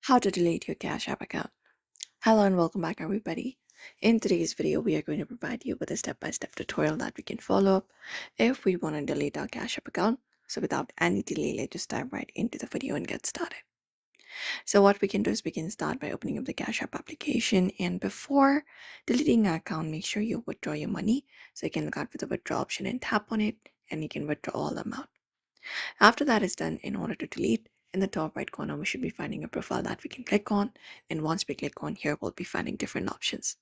How to delete your Cash App account. Hello and welcome back everybody. In today's video, we are going to provide you with a step-by-step tutorial that we can follow up if we want to delete our Cash App account. So without any delay, let's just dive right into the video and get started. So what we can do is we can start by opening up the Cash App application, and before deleting our account, make sure you withdraw your money. So you can look out for the withdraw option and tap on it, and you can withdraw all the amount. After that is done, in order to delete, in the top right corner, we should be finding a profile that we can click on. And once we click on here, we'll be finding different options.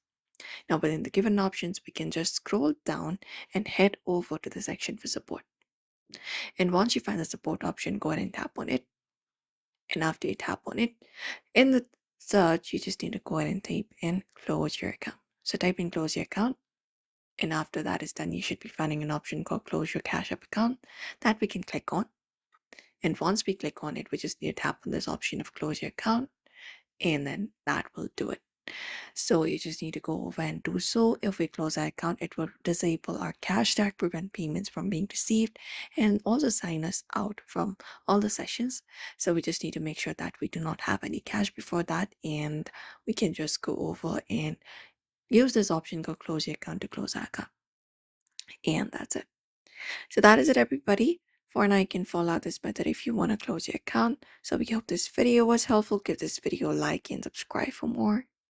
Now, within the given options, we can just scroll down and head over to the section for support. And once you find the support option, go ahead and tap on it. And after you tap on it, in the search, you just need to go ahead and type in close your account. So type in close your account. And after that is done, you should be finding an option called close your Cash App account that we can click on. And once we click on it, we just need to tap on this option of close your account, and then that will do it. So you just need to go over and do so. If we close our account, it will disable our cash tag, prevent payments from being received, and also sign us out from all the sessions. So we just need to make sure that we do not have any cash before that, and we can just go over and use this option, go close your account to close our account. And that's it. So that is it, everybody. For now, you can follow out this method if you want to close your account. So we hope this video was helpful. Give this video a like and subscribe for more.